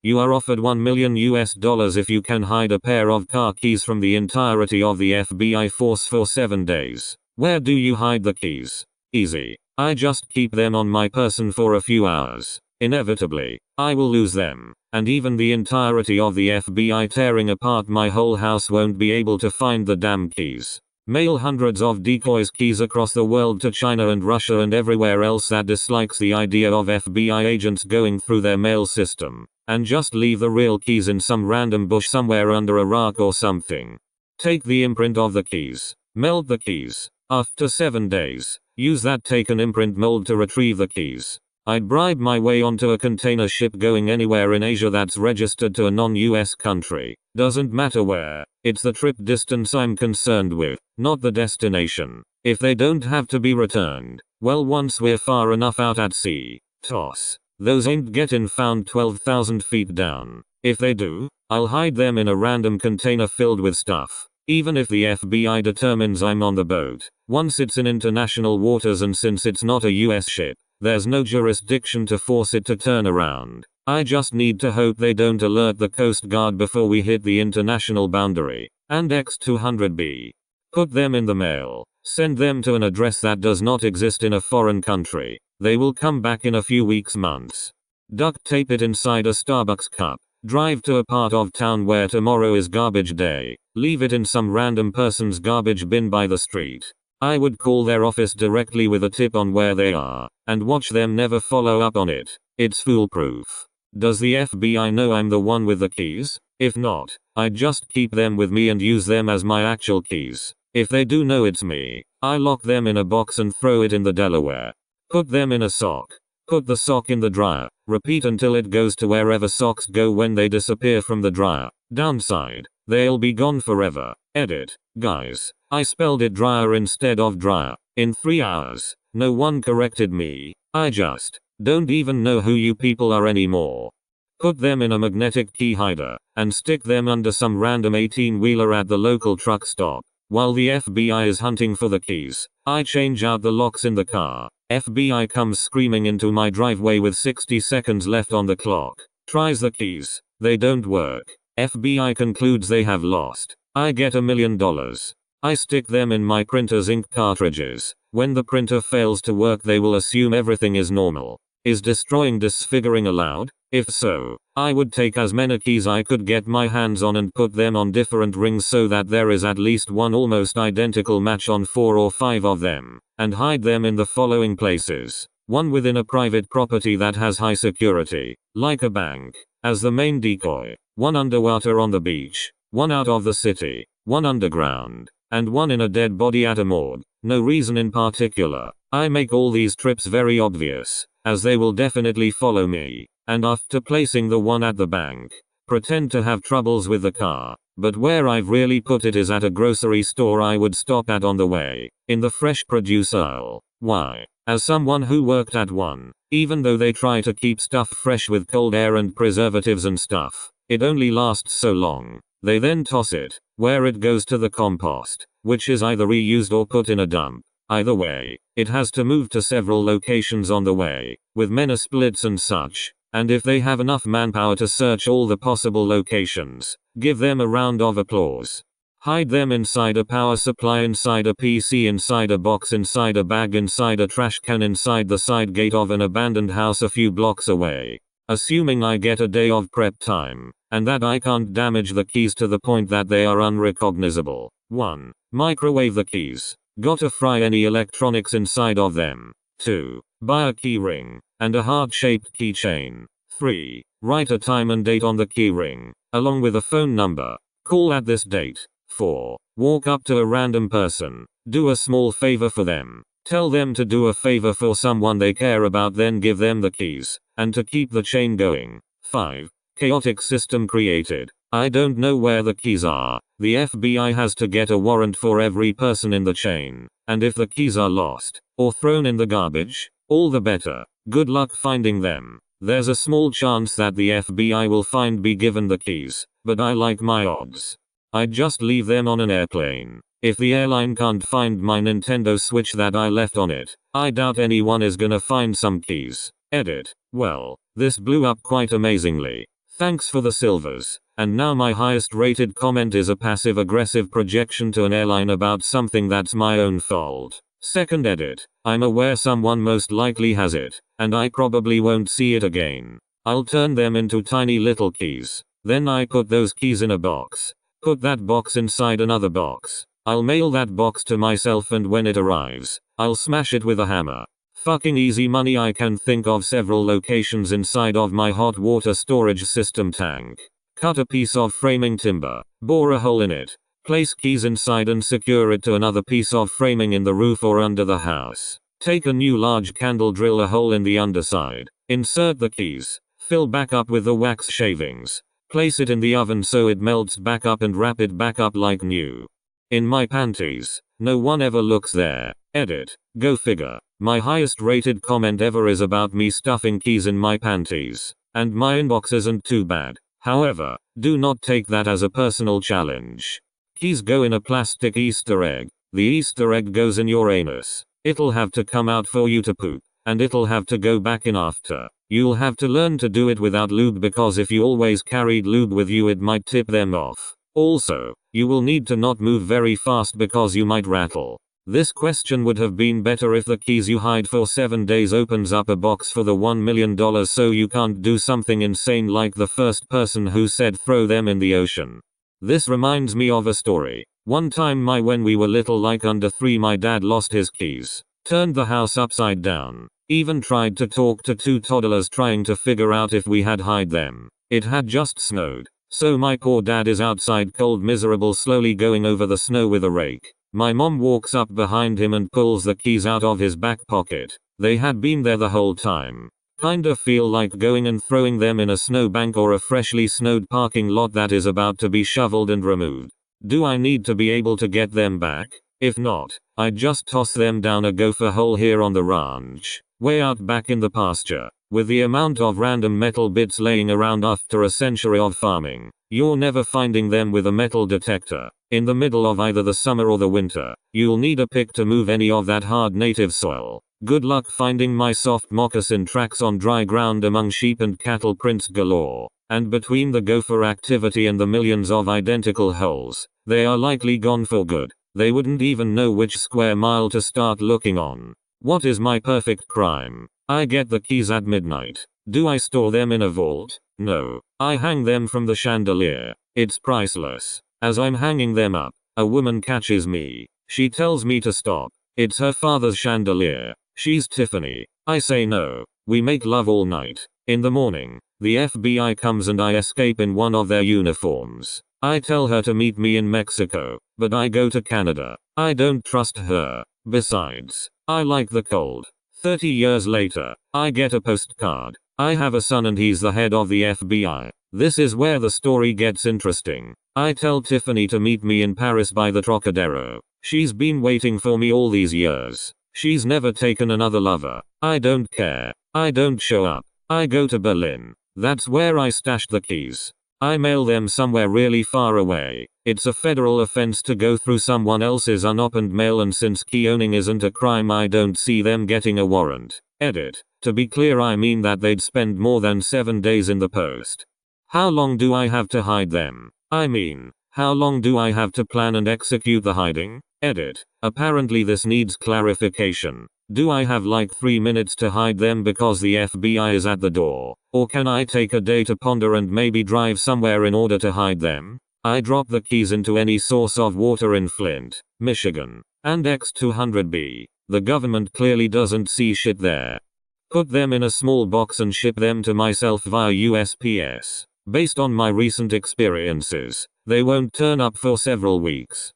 You are offered $1 million if you can hide a pair of car keys from the entirety of the FBI force for 7 days. Where do you hide the keys? Easy. I just keep them on my person for a few hours. Inevitably, I will lose them, and even the entirety of the FBI tearing apart my whole house won't be able to find the damn keys. Mail hundreds of decoys keys across the world to China and Russia and everywhere else that dislikes the idea of FBI agents going through their mail system, and just leave the real keys in some random bush somewhere under a rock or something. Take the imprint of the keys. Meld the keys. After 7 days, use that taken imprint mold to retrieve the keys. I'd bribe my way onto a container ship going anywhere in Asia that's registered to a non-US country. Doesn't matter where, it's the trip distance I'm concerned with, not the destination. If they don't have to be returned, well, once we're far enough out at sea, toss. Those ain't getting found 12,000 feet down. If they do, I'll hide them in a random container filled with stuff. Even if the FBI determines I'm on the boat, once it's in international waters and since it's not a US ship, there's no jurisdiction to force it to turn around. I just need to hope they don't alert the Coast Guard before we hit the international boundary. And X-200B. Put them in the mail. Send them to an address that does not exist in a foreign country. They will come back in a few weeks, months. Duct tape it inside a Starbucks cup. Drive to a part of town where tomorrow is garbage day. Leave it in some random person's garbage bin by the street. I would call their office directly with a tip on where they are, and watch them never follow up on it. It's foolproof. Does the FBI know I'm the one with the keys? If not, I'd just keep them with me and use them as my actual keys. If they do know it's me, I lock them in a box and throw it in the Delaware. Put them in a sock. Put the sock in the dryer. Repeat until it goes to wherever socks go when they disappear from the dryer. Downside, they'll be gone forever. Edit. Guys, I spelled it dryer instead of dryer. In 3 hours, no one corrected me. I just don't even know who you people are anymore. Put them in a magnetic key hider, and stick them under some random 18-wheeler at the local truck stop. While the FBI is hunting for the keys, I change out the locks in the car. FBI comes screaming into my driveway with 60 seconds left on the clock. Tries the keys. They don't work. FBI concludes they have lost. I get $1 million. I stick them in my printer's ink cartridges. When the printer fails to work, they will assume everything is normal. Is destroying disfiguring allowed? If so, I would take as many keys I could get my hands on and put them on different rings so that there is at least one almost identical match on 4 or 5 of them, and hide them in the following places. One within a private property that has high security, like a bank, as the main decoy. One underwater on the beach. One out of the city. One underground. And one in a dead body at a morgue. No reason in particular. I make all these trips very obvious, as they will definitely follow me. And after placing the one at the bank, pretend to have troubles with the car. But where I've really put it is at a grocery store I would stop at on the way, in the fresh produce aisle. Why? As someone who worked at one, even though they try to keep stuff fresh with cold air and preservatives and stuff, it only lasts so long. They then toss it, where it goes to the compost, which is either reused or put in a dump. Either way, it has to move to several locations on the way, with many splits and such. And if they have enough manpower to search all the possible locations, give them a round of applause. Hide them inside a power supply, inside a PC, inside a box, inside a bag, inside a trash can, inside the side gate of an abandoned house a few blocks away. Assuming I get a day of prep time, and that I can't damage the keys to the point that they are unrecognizable. 1. Microwave the keys. Gotta fry any electronics inside of them. 2. Buy a key ring, and a heart-shaped keychain. 3. Write a time and date on the key ring, along with a phone number. Call at this date. 4. Walk up to a random person. Do a small favor for them. Tell them to do a favor for someone they care about, then give them the keys, and to keep the chain going. 5. Chaotic system created. I don't know where the keys are. The FBI has to get a warrant for every person in the chain. And if the keys are lost, or thrown in the garbage, all the better. Good luck finding them. There's a small chance that the FBI will be given the keys, but I like my odds. I'd just leave them on an airplane. If the airline can't find my Nintendo Switch that I left on it, I doubt anyone is gonna find some keys. Edit. Well, this blew up quite amazingly. Thanks for the silvers. And now my highest rated comment is a passive aggressive projection to an airline about something that's my own fault. Second edit. I'm aware someone most likely has it, and I probably won't see it again. I'll turn them into tiny little keys. Then I put those keys in a box. Put that box inside another box. I'll mail that box to myself, and when it arrives, I'll smash it with a hammer. Fucking easy money. I can think of several locations inside of my hot water storage system tank. Cut a piece of framing timber, bore a hole in it, place keys inside and secure it to another piece of framing in the roof or under the house. Take a new large candle, drill a hole in the underside, insert the keys, fill back up with the wax shavings, place it in the oven so it melts back up, and wrap it back up like new. In my panties. No one ever looks there. Edit. Go figure. My highest rated comment ever is about me stuffing keys in my panties. And my inbox isn't too bad. However, do not take that as a personal challenge. Keys go in a plastic Easter egg. The Easter egg goes in your anus. It'll have to come out for you to poop, and it'll have to go back in after. You'll have to learn to do it without lube, because if you always carried lube with you it might tip them off. Also, you will need to not move very fast because you might rattle. This question would have been better if the keys you hide for 7 days opens up a box for the $1 million so you can't do something insane like the first person who said throw them in the ocean. This reminds me of a story. One time when we were little, like under 3, my dad lost his keys. Turned the house upside down. Even tried to talk to 2 toddlers trying to figure out if we had hide them. It had just snowed. So my poor dad is outside cold miserable, slowly going over the snow with a rake. My mom walks up behind him and pulls the keys out of his back pocket. They had been there the whole time. Kinda feel like going and throwing them in a snowbank or a freshly snowed parking lot that is about to be shoveled and removed. Do I need to be able to get them back? If not, I'd just toss them down a gopher hole here on the ranch, way out back in the pasture. With the amount of random metal bits laying around after a century of farming, you're never finding them with a metal detector. In the middle of either the summer or the winter, you'll need a pick to move any of that hard native soil. Good luck finding my soft moccasin tracks on dry ground among sheep and cattle prints galore. And between the gopher activity and the millions of identical holes, they are likely gone for good. They wouldn't even know which square mile to start looking on. What is my perfect crime? I get the keys at midnight. Do I store them in a vault? No. I hang them from the chandelier. It's priceless. As I'm hanging them up, a woman catches me. She tells me to stop. It's her father's chandelier. She's Tiffany. I say no. We make love all night. In the morning, the FBI comes and I escape in one of their uniforms. I tell her to meet me in Mexico, but I go to Canada. I don't trust her. Besides, I like the cold. 30 years later, I get a postcard. I have a son and he's the head of the FBI. This is where the story gets interesting. I tell Tiffany to meet me in Paris by the Trocadero. She's been waiting for me all these years. She's never taken another lover. I don't care. I don't show up. I go to Berlin. That's where I stashed the keys. I mail them somewhere really far away. It's a federal offense to go through someone else's unopened mail, and since key owning isn't a crime, I don't see them getting a warrant. Edit. To be clear, I mean that they'd spend more than 7 days in the post. How long do I have to hide them? I mean, how long do I have to plan and execute the hiding? Edit. Apparently this needs clarification. Do I have like 3 minutes to hide them because the FBI is at the door? Or can I take a day to ponder and maybe drive somewhere in order to hide them? I drop the keys into any source of water in Flint, Michigan, and X200B. The government clearly doesn't see shit there. Put them in a small box and ship them to myself via USPS. Based on my recent experiences, they won't turn up for several weeks.